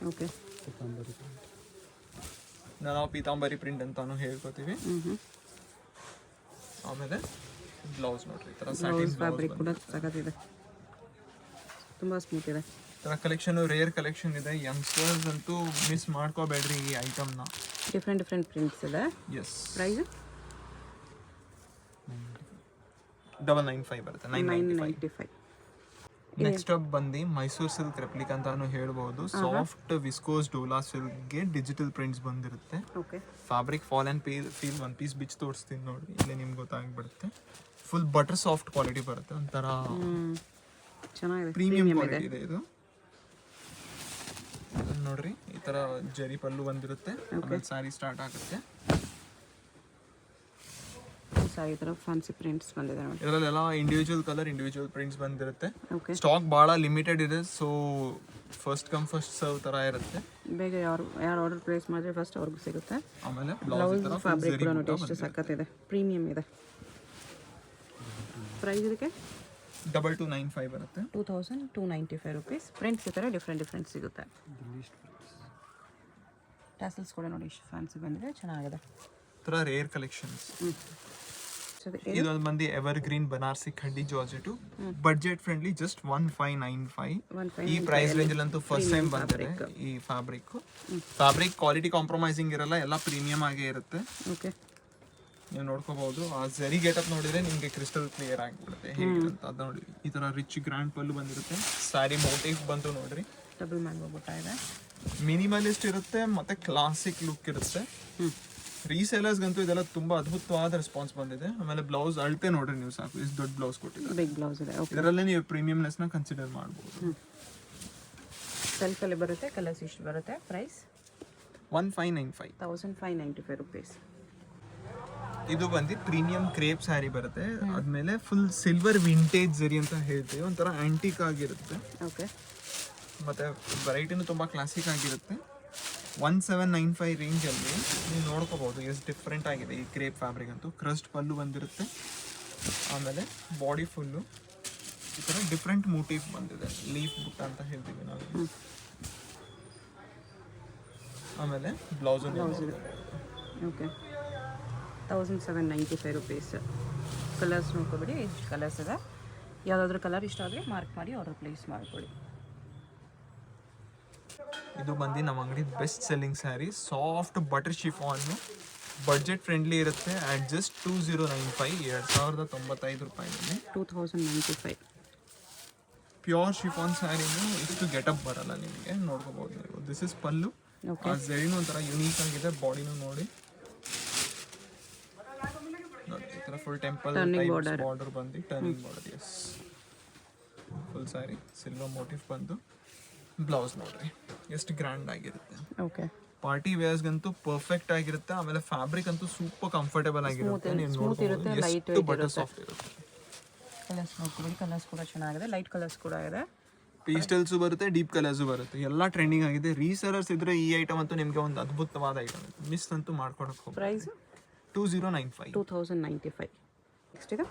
ನಾವು ಪೀತಾಂಬರಿ ಪ್ರಿಂಟ್ ಅಂತಾನು ಹೇಳ್ಕೊತೀವಿ. ಆಮೇಲೆ ಬ್ಲೌಸ್ ನೋಡ್ರಿ, ಈ ತರ ಸ್ಯಾಟಿನ್ ಫ್ಯಾಬ್ರಿಕ್ ಕೂಡ ಸಖತ್ತಿದೆ, ತುಂಬಾ ಸ್ಮೂತ್ ಇದೆ. ಈ ತರ ಕಲೆಕ್ಷನ್ ರೇರ್ ಕಲೆಕ್ಷನ್ ಇದೆ. ಯಂಗ್ಸ್ಟರ್ಸ್ ಅಂತೂ ಮಿಸ್ ಮಾಡ್ಕೋಬೇಡ್ರಿ ಈ ಐಟಮ್ನ. ಡಿಫ್ರೆಂಟ್ ಪ್ರಿಂಟ್ಸ್ ಇದೆ. ಎಸ್. ಪ್ರೈಸ್ 995 ಬರುತ್ತೆ. 995. ನೆಕ್ಸ್ಟ್ ಅಪ್ ಬಂದು ಮೈಸೂರು ಸಿಲ್ಕ್ ರೆಪ್ಲಿಕ್ ಅಂತಾನು ಹೇಳ್ಬೋದು. ಸಾಫ್ಟ್ ವಿಸ್ಕೋಸ್ ಡೋಲಾ ಸಿಲ್ಕ್ಗೆ ಡಿಜಿಟಲ್ ಪ್ರಿಂಟ್ಸ್ ಬಂದಿರುತ್ತೆ. ಫ್ಯಾಬ್ರಿಕ್ ಫಾಲ್ ಆ್ಯಂಡ್ ಫೀಲ್ ಒಂದು ಪೀಸ್ ಬಿಚ್ ತೋರಿಸ್ತೀನಿ ನೋಡಿ, ಇಲ್ಲೇ ನಿಮ್ಗೆ ಗೊತ್ತಾಗ್ಬಿಡುತ್ತೆ. ಫುಲ್ ಬಟರ್ ಸಾಫ್ಟ್ ಕ್ವಾಲಿಟಿ ಬರುತ್ತೆ. ಒಂಥರ ಚೆನ್ನಾಗಿದೆ, ಪ್ರೀಮಿಯಂ ಕ್ವಾಲಿಟಿ ಇದೆ ಇದು. ನೋಡ್ರಿ, ಈ ತರ ಜರಿ ಪಲ್ಲು ಬಂದಿರುತ್ತೆ. ಆಮೇಲೆ ಸ್ಯಾರಿ ಸ್ಟಾರ್ಟ್ ಆಗುತ್ತೆ. ಈ ತರ ಫ್ಯಾನ್ಸಿ ಪ್ರಿಂಟ್ಸ್ ಬಂದಿದೆ ನೋಡಿ. ಇದರಲ್ಲೆಲ್ಲ ಇಂಡಿವಿಜುವಲ್ ಕಲರ್, ಇಂಡಿವಿಜುವಲ್ ಪ್ರಿಂಟ್ಸ್ ಬಂದಿರುತ್ತೆ. ಸ್ಟಾಕ್ ಭಾಳ ಲಿಮಿಟೆಡ್ ಇದೆ. So first come first serve ತರ ಇರುತ್ತೆ. ಬೇಗ ಯಾರು ಆರ್ಡರ್ ಪ್ಲೇಸ್ ಮಾಡಿದ್ರೆ ಫಸ್ಟ್ ಅವ್ರಿಗೂ ಸಿಗುತ್ತೆ. ಆಮೇಲೆ ಬ್ಲೌಸ್ ಫ್ಯಾಬ್ರಿಕ್ ಕೂಡ ನೋಡಿ ಎಷ್ಟು ಸಖತ್ತಿದೆ, ಪ್ರೀಮಿಯಂ ಇದೆ. ಪ್ರೈಸ್ ಇದಕ್ಕೆ 2295 ಬರುತ್ತೆ. 2295 ರುಪೀಸ್. ಪ್ರಿಂಟ್ಸ್ ಈ ಥರ ಡಿಫ್ರೆಂಟ್ ಸಿಗುತ್ತೆ. ಟ್ಯಾಸಲ್ಸ್ ಕೂಡ ನೋಡಿ ಎಷ್ಟು ಫ್ಯಾನ್ಸಿ ಬಂದಿದೆ, ಚೆನ್ನಾಗಿದೆ. ಥರ ರೇರ್ ಕಲೆಕ್ಷನ್ಸ್. ಇದೊಂದು ಬಂದು evergreen Banarasi Khaddi georgette, budget friendly, just 1595. ಈ ಪ್ರೈಸ್ ರೇಂಜ್ ಅಂತೂ ಫಸ್ಟ್ ಟೈಮ್ ಬಂದಿದೆ ಈ ಫ್ಯಾಬ್ರಿಕ್. ಫ್ಯಾಬ್ರಿಕ್ ಕ್ವಾಲಿಟಿ ಕಾಂಪ್ರಮೈಸಿಂಗ್ ಇರಲ್ಲ, ಎಲ್ಲ ಪ್ರೀಮಿಯಂ ಆಗೇ ಇರುತ್ತೆ. ನೀವು ನೋಡ್ಕೋಬಹುದು. ಆ ಜರಿ ಗೆಟಪ್ ನೋಡಿದ್ರೆ ನಿಮಗೆ ಕ್ರಿಸ್ಟಲ್ ಕ್ಲಿಯರ್ ಆಗಿಬಿಡುತ್ತೆ ಹೇಗಿರುತ್ತೆ ಅಂತ ನೋಡಿ. ಈ ತರ ರಿಚ್ ಗ್ರ್ಯಾಂಡ್ ಪಲ್ಲು ಬಂದಿರುತ್ತೆ. ಸ್ಯಾರಿ ಮೋಟಿವ್ ಬಂತು ನೋಡ್ರಿ, ಡಬಲ್ ಮ್ಯಾಂಗೋ ಬುಟ್ಟ ಇದೆ. ಮಿನಿಮಲಿಸ್ಟ್ ಇರುತ್ತೆ ಮತ್ತೆ ಕ್ಲಾಸಿಕ್ ಲುಕ್ ಇರುತ್ತೆ. ರೀಸೇಲರ್ಸ್ಗಂತೂ ಇದೆಲ್ಲ ತುಂಬಾ ಅದ್ಭುತವಾದ ರೆಸ್ಪಾನ್ಸ್ ಬಂದಿದೆ. ಆಮೇಲೆ ಬ್ಲೌಸ್ ಅಳತೆ ನೋಡ್ರಿ ನೀವು, ಸಾಕು ಇಷ್ಟು ದೊಡ್ಡ ಬ್ಲೌಸ್ ಕೊಟ್ಟಿದ್ದಾರೆ. ಬಿಗ್ ಬ್ಲೌಸ್ ಇದೆ. ಇದರಲ್ಲೇ ನೀವು ಪ್ರೀಮಿಯಂನೆಸ್ ನ ಕನ್ಸಿಡರ್ ಮಾಡಬಹುದು. ಸೆಲ್ಫ್ ಅಲ್ಲಿ ಬರುತ್ತೆ. ಕಲರ್ಸ್ ಇಷ್ಟು ಬರುತ್ತೆ. Price 1595 rupees. ಇದು ಬಂದು ಪ್ರೀಮಿಯಂ ಕ್ರೇಪ್ ಸ್ಯಾರಿ ಬರುತ್ತೆ. ಆದ್ಮೇಲೆ ಫುಲ್ ಸಿಲ್ವರ್ ವಿಂಟೇಜ್ ಜರಿ ಅಂತ ಹೇಳ್ತೀವಿ. ಒಂಥರ ಆಂಟಿಕ್ ಆಗಿರುತ್ತೆ. ಮತ್ತೆ ವೆರೈಟಿನೂ ತುಂಬಾ ಕ್ಲಾಸಿಕ್ ಆಗಿರುತ್ತೆ. 1795 ರೇಂಜಲ್ಲಿ ನೀವು ನೋಡ್ಕೋಬಹುದು ಎಷ್ಟು ಡಿಫ್ರೆಂಟ್ ಆಗಿದೆ ಈ ಕ್ರೇಪ್ ಫ್ಯಾಬ್ರಿಕ್ ಅಂತೂ. ಕ್ರಸ್ಟ್ ಪಲ್ಲು ಬಂದಿರುತ್ತೆ. ಆಮೇಲೆ ಬಾಡಿ ಫುಲ್ಲು ಈ ಥರ ಡಿಫ್ರೆಂಟ್ ಮೋಟಿವ್ ಬಂದಿದೆ, ಲೀಫ್ ಬುಟ್ಟ ಅಂತ ಹೇಳ್ತೀವಿ ನಾವು. ಆಮೇಲೆ ಬ್ಲೌಸ್ ಓಕೆ 1795 ರುಪೀಸ್. ಕಲರ್ಸ್ ನೋಡ್ಕೊಬಿಡಿ, ಎಷ್ಟು ಕಲರ್ಸ್ ಇದೆ. ಯಾವುದಾದ್ರೂ ಕಲರ್ ಇಷ್ಟ ಆದರೆ ಮಾರ್ಕ್ ಮಾಡಿ ಆರ್ಡರ್ ಪ್ಲೇಸ್ ಮಾಡಿಕೊಡಿ. ಇದು ಬಂದು ನಮ್ಮ ಅಂಗಡಿ best selling sari, soft butter chiffon, budget friendly ಇರುತ್ತೆ. ಅಟ್ ಜಸ್ಟ್ 2095, 2095 ರೂಪಾಯಿನಲ್ಲಿ 2095. ಪ್ಯೂರ್ ಶಿಫಾನ್ ಸ್ಯಾರಿನು ಇಷ್ಟು ಗೆಟಪ್ ಬರಲ್ಲ ನಿಮಗೆ, ನೋಡ್ಕೋಬಹುದು ನೀವು. This is pallu. ಆ ಝರಿನೂ ಒಂಥರ ಯುನೀಕ್ ಆಗಿದೆ. ಬಾಡಿನೂ ನೋಡಿ ಈ ಥರ ಫುಲ್ ಟೆಂಪಲ್ ಬಾರ್ಡರ್ ಬಂದು turning border. Yes, full sari silver motif ಬಂದು. ಬ್ಲೌಸ್ ನೋಡ್ರಿ ಎಷ್ಟು ಗ್ರ್ಯಾಂಡ್ ಆಗಿರುತ್ತೆ. ಪಾರ್ಟಿ ವೇರ್ಸ್ಗಂತೂ ಪರ್ಫೆಕ್ಟ್ ಆಗಿರುತ್ತೆ. ಆಮೇಲೆ ಫ್ಯಾಬ್ರಿಕ್ ಅಂತೂ ಸೂಪರ್ ಕಂಫರ್ಟೇಬಲ್ ಆಗಿರುತ್ತೆ. ನೀವು ನೋಡ್ಬೋದು ಎಷ್ಟು ಬಟರ್ ಸಾಫ್ಟ್ ಇರುತ್ತೆ. ಕಲರ್ಸ್ ನೋಡ್ಕೊಳ್ಳಿ, ಕಲರ್ಸ್ ಕೂಡ ಚೆನ್ನಾಗಿದೆ, ಲೈಟ್ ಕಲರ್ಸ್ ಕೂಡ ಇದೆ. ಪೀಸ್ಟಲ್ಸು ಬರುತ್ತೆ, ಡೀಪ್ ಕಲರ್ಸು ಬರುತ್ತೆ, ಎಲ್ಲ ಟ್ರೆಂಡಿಂಗ್ ಆಗಿದೆ. ರೀಸೆಲರ್ಸ್ ಇದ್ರೆ ಈ ಐಟಮ್ ಅಂತೂ ನಿಮಗೆ ಒಂದು ಅದ್ಭುತವಾದ ಐಟಮ್. ಮಿಸ್ ಅಂತೂ ಮಾಡ್ಕೊಳಕ್ಕೆ ಹೋಗಿ. ಪ್ರೈಸ್ 2095. 2095. ನೆಕ್ಸ್ಟ್ ಇದು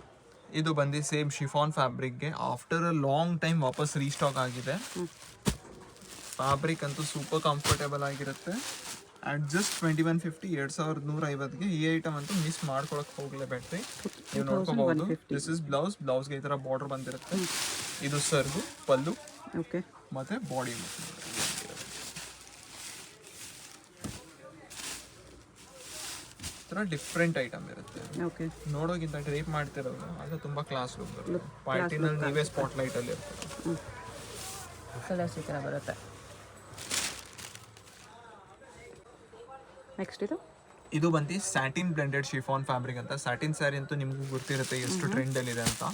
ಇದು ಬಂದು ಸೇಮ್ ಶಿಫಾನ್ ಫ್ಯಾಬ್ರಿಕ್ಗೆ ಆಫ್ಟರ್ ಅ ಲಾಂಗ್ ಟೈಮ್ ವಾಪಸ್ ರೀಸ್ಟಾಕ್ ಆಗಿದೆ. ಫ್ಯಾಬ್ರಿಕ್ ಅಂತೂ ಸೂಪರ್ ಕಂಫರ್ಟೇಬಲ್ ಆಗಿರುತ್ತೆ. ಅಟ್ ಜಸ್ಟ್ 2150, 2150ಗೆ ಈ ಐಟಮ್ ಅಂತೂ ಮಿಸ್ ಮಾಡ್ಕೊಳಕ್ಕೆ ಹೋಗ್ಲೇಬೇಡ್ರಿ. ನೀವು ನೋಡ್ಕೋಬಹುದು. ದಿಸ್ ಇಸ್ ಬ್ಲೌಸ್ಗೆ ಈ ಥರ ಬಾರ್ಡರ್ ಬಂದಿರುತ್ತೆ. ಇದು ಸರ್ಗು, ಪಲ್ಲು, ಓಕೆ, ಮತ್ತೆ ಬಾಡಿ. ಡಿಫ್ರೆಂಟ್ ಐಟಮ್ ಇರುತ್ತೆ. ಓಕೆ, ನೋಡೋಕ್ಕಿಂತ ಡ್ರೇಪ್ ಮಾಡ್ತಿರೋದು ಅದು ತುಂಬಾ ಕ್ಲಾಸ್ ಲುಕ್ ಬರುತ್ತೆ. ಪಾರ್ಟಿನಲ್ಲಿ ನೀವೇ ಸ್ಪಾಟ್ ಲೈಟ್ ಅಲ್ಲಿ ಇರ್ತದೆ. ಕಲರ್ಸ್ ಈ ಥರ ಬರುತ್ತೆ. ನೆಕ್ಸ್ಟ್ ಇದು ಬಂದು ಸ್ಯಾಟಿನ್ ಬ್ಲೆಂಡೆಡ್ ಶಿಫಾನ್ ಫ್ಯಾಬ್ರಿಕ್ ಅಂತ. ಸ್ಯಾಟಿನ್ ಸ್ಯಾರಿ ಅಂತೂ ನಿಮಗೂ ಗೊತ್ತಿರುತ್ತೆ ಎಷ್ಟು ಟ್ರೆಂಡ್ ಅಲ್ಲಿ ಇದೆ ಅಂತ.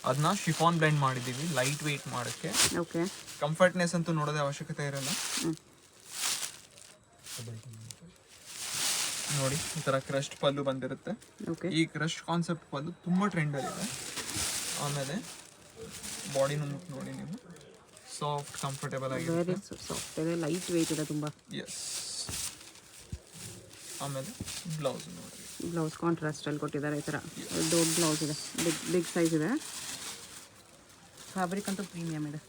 ಅದನ್ನ ಶಿಫಾನ್ ಬ್ಲೆಂಡ್ ಮಾಡಿದೀವಿ ಲೈಟ್ ವೆಯ್ಟ್ ಮಾಡೋಕ್ಕೆ. ಓಕೆ, ಕಂಫರ್ಟ್ನೆಸ್ ಅಂತೂ ನೋಡೋದೇ ಅವಶ್ಯಕತೆ ಇರಲ್ಲ. ನೋಡಿ, ಈ ತರ ಕ್ರಸ್ಟ್ ಪಲ್ಲು ಬಂದಿರುತ್ತೆ. ಓಕೆ, ಈ ಕ್ರಸ್ಟ್ ಕಾನ್ಸೆಪ್ಟ್ ಪಲ್ಲು ತುಂಬಾ ಟ್ರೆಂಡ್ ಅಲ್ಲಿ ಇದೆ. ಆಮೇಲೆ ಬಾಡಿನೂ ನೋಡಿ ನೀವು, ಸಾಫ್ಟ್ ಕಂಫರ್ಟೇಬಲ್ ಆಗಿದೆ. ವೆರಿ ಸಾಫ್ಟ್ ಇದೆ, ಲೈಟ್ ವೆಯ್ಟ್ ಇದೆ ತುಂಬ. ಎಸ್. ಆಮೇಲೆ ಬ್ಲೌಸ್ ನೋಡ್ರಿ, ಬ್ಲೌಸ್ ಕಾಂಟ್ರಾಸ್ಟ್ ಅಲ್ಲಿ ಕೊಟ್ಟಿದ್ದಾರೆ. ಈ ಥರ ದೊಡ್ಡ ಬ್ಲೌಸ್ ಇದೆ, ಬಿಗ್ ಸೈಜ್ ಇದೆ. ಫ್ಯಾಬ್ರಿಕ್ ಅಂತೂ ಪ್ರೀಮಿಯಮ್ ಇದೆ.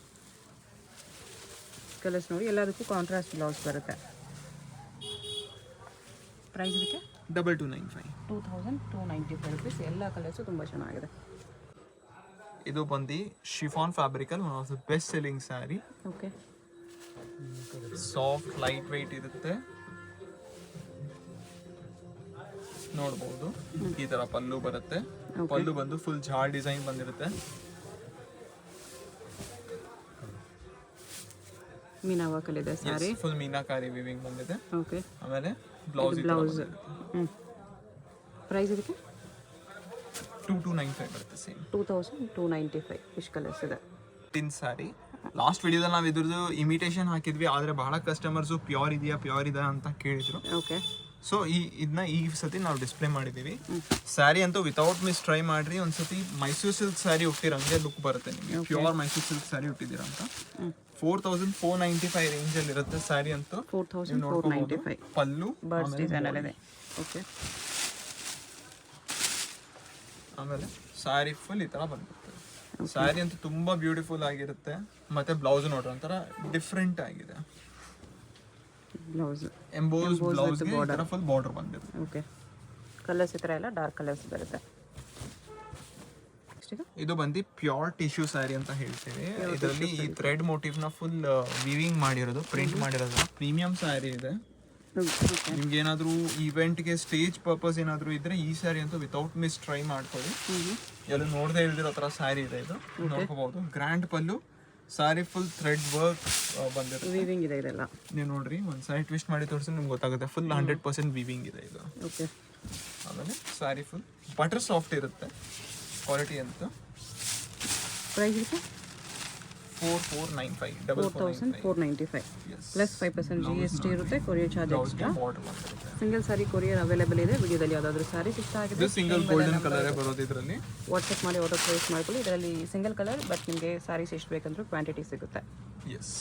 ಕಲರ್ಸ್ ನೋಡಿ, ಎಲ್ಲದಕ್ಕೂ ಕಾಂಟ್ರಾಸ್ಟ್ ಬ್ಲೌಸ್ ಬರುತ್ತೆ. ಪ್ರೈಸ್ ಇದಕ್ಕೆ 2295. 2295 ರುಪೀಸ್. ಎಲ್ಲ ಕಲರ್ಸು ತುಂಬ ಚೆನ್ನಾಗಿದೆ. ಇದು ಬಂದು ಶಿಫಾನ್ ಫ್ಯಾಬ್ರಿಕಲ್ಲಿ one of the best selling sari. Okay, soft lightweight ಇರುತ್ತೆ. ನೋಡ್ಬೋದು, ಈ ತರ ಪಲ್ಲು ಬರುತ್ತೆ. ಪಲ್ಲು ಬಂದು ಫುಲ್ ಜಾರ್ ಡಿಸೈನ್ ಬಂದಿರುತ್ತೆ. ಮೀನಾ ವರ್ಕಲ್ಲಿ ಇದೆ ಸ್ಯಾರಿ. ಫುಲ್ ಮೀನಾಕಾರಿ ವಿವಿಂಗ್ ಬಂದಿದೆ. ಓಕೆ, ಆಮೇಲೆ ಬ್ಲೌಸ್. ಪ್ರೈಸ್ ಇದಕ್ಕೆ 2295 ಬರುತ್ತೆ. ಸೇಮ್ 2295. ಇಷ್ಟು ಕಲರ್ಸ್ ಇದೆ. ಟಿನ್ ಸ್ಯಾರಿ. ಲಾಸ್ಟ್ ವಿಡಿಯೋದಲ್ಲಿ ನಾವು ಇದ್ರದ್ದು ಇಮಿಟೇಷನ್ ಹಾಕಿದ್ವಿ, ಆದರೆ ಬಹಳ ಕಸ್ಟಮರ್ಸು ಪ್ಯೂರ್ ಇದೆಯಾ ಅಂತ ಕೇಳಿದ್ರು. ಓಕೆ, ಸೊ ಇದನ್ನ ಈ ಸತಿ ನಾವು ಡಿಸ್ಪ್ಲೇ ಮಾಡಿದ್ದೀವಿ. ಸ್ಯಾರಿ ಅಂತೂ ವಿತೌಟ್ ಮಿಸ್ ಟ್ರೈ ಮಾಡ್ರಿ. ಒಂದ್ಸತಿ ಮೈಸೂರು ಸಿಲ್ಕ್ ಸ್ಯಾರಿ ಉಟ್ಟಿರೋ ಹಂಗೆ ಲುಕ್ ಬರುತ್ತೆ ನಿಮಗೆ. ಪ್ಯೂರ್ ಮೈಸೂರು ಸಿಲ್ಕ್ ಸ್ಯಾರಿ ಉಟ್ಟಿದ್ದೀರಾ ಅಂತ. 4495 ರೇಂಜಲ್ಲಿ ಇರುತ್ತೆ ಸ್ಯಾರಿ ಅಂತೂ. 4495. ಪಲ್ಲು ಬರ್ಡ್ಸ್ ಡಿಸೈನ್ ಅಲ್ಲಿ ಇದೆ. ಓಕೆ, ಆಮೇಲೆ ಸ್ಯಾರಿ ಫುಲ್ ಈ ತರ ಬಂದಿರುತ್ತೆ. ಸ್ಯಾರಿ ಅಂತೂ ತುಂಬಾ ಬ್ಯೂಟಿಫುಲ್ ಆಗಿರುತ್ತೆ. ಮತ್ತೆ ಬ್ಲೌಸ್ ನೋಡ್ರಿ ಒಂಥರ ಡಿಫ್ರೆಂಟ್ ಆಗಿದೆ. ಬ್ಲೌಸ್ ಎಂಬೋಸ್ ಬ್ಲೌಸ್ಗೆ ಈ ತರ ಫುಲ್ ಬಾರ್ಡರ್ ಬಂದಿರುತ್ತೆ. ಓಕೆ, ಕಲರ್ಸ್ ಈ ಥರ ಎಲ್ಲ ಡಾರ್ಕ್ ಕಲರ್ಸ್ ಬರುತ್ತೆ. ಇದು ಬಂದು ಪ್ಯೂರ್ ಟಿಶ್ಯೂ ಸ್ಯಾರಿ ಅಂತ ಹೇಳ್ತೀವಿ. ಇದರಲ್ಲಿ ಈ ಥ್ರೆಡ್ ಮೋಟಿವ್ ನ ಫುಲ್ ವಿವಿಂಗ್ ಮಾಡಿರೋದು, ಪ್ರಿಂಟ್ ಮಾಡಿರೋದು. ಪ್ರೀಮಿಯಂ ಸ್ಯಾರಿ ಇದೆ. ನಿಮ್ಗೆ ಏನಾದ್ರು ಇವೆಂಟ್ಗೆ ಸ್ಟೇಜ್ ಪರ್ಪಸ್ ಏನಾದ್ರು ಇದ್ರೆ ಈ ಸ್ಯಾರಿ ಅಂತೂ ವಿತೌಟ್ ಮಿಸ್ ಟ್ರೈ ಮಾಡ್ಕೊಳ್ಳಿ. ಎಲ್ಲ ನೋಡದೆ ಇಲ್ದಿರೋ ತರ ಸ್ಯಾರಿ ಇದೆ ಇದು. ನೋಡ್ಕೋಬಹುದು. ಗ್ರ್ಯಾಂಡ್ ಪಲ್ಲು, ಸ್ಯಾರಿ ಫುಲ್ ಥ್ರೆಡ್ ವರ್ಕ್ ಬಂದಿರುತ್ತೆ. ವೀವಿಂಗ್ ಇದೆ ಇದೆಲ್ಲ. ನೀವು ನೋಡ್ರಿ, ಒಂದು ಸೈಡ್ ಟ್ವಿಸ್ಟ್ ಮಾಡಿ ತೋರಿಸಿದ್ರೆ ನಿಮ್ಗೆ ಗೊತ್ತಾಗುತ್ತೆ. ಫುಲ್ 100% ವೀವಿಂಗ್ ಇದೆ ಇದು. ಓಕೆ, ಆಮೇಲೆ ಸ್ಯಾರಿ ಫುಲ್ ಬಟರ್ ಸಾಫ್ಟ್ ಇರುತ್ತೆ. ಕ್ವಾಲಿಟಿ ಅಂತ. ಪ್ರೈಸ್ ಇದಕ್ಕೆ 4495. 4495 ಪ್ಲಸ್ 5% GST ಇರುತ್ತೆ. Courier charge extra. ಬಾರ್ಡರ್ ಬಂದಿರುತ್ತೆ. ಸಿಂಗಲ್ ಸಾರಿ ಕೊರಿಯರ್ ಅವೈಲೇಬಲ್ ಇದೆ. ವಿಡಿಯೋದಲ್ಲಿ ಯಾವುದಾದ್ರೂ ಸಾರಿ ಇಷ್ಟ ಆಗಿದೆ, ಇದು ಸಿಂಗಲ್ ಗೋಲ್ಡನ್ ಕಲರ್ ಬರೋದು ಇದರಲ್ಲಿ. ವಾಟ್ಸಪ್ ಮಾಡಿ ಆರ್ಡರ್ ಪ್ಲೇಸ್ ಮಾಡ್ಕೊಳ್ಳಿ. ಇದರಲ್ಲಿ ಸಿಂಗಲ್ ಕಲರ್, ಬಟ್ ನಿಮಗೆ ಸಾರೀಸ್ ಎಷ್ಟು ಬೇಕಂದ್ರೂ ಕ್ವಾಂಟಿಟಿ ಸಿಗುತ್ತೆ. ಎಸ್.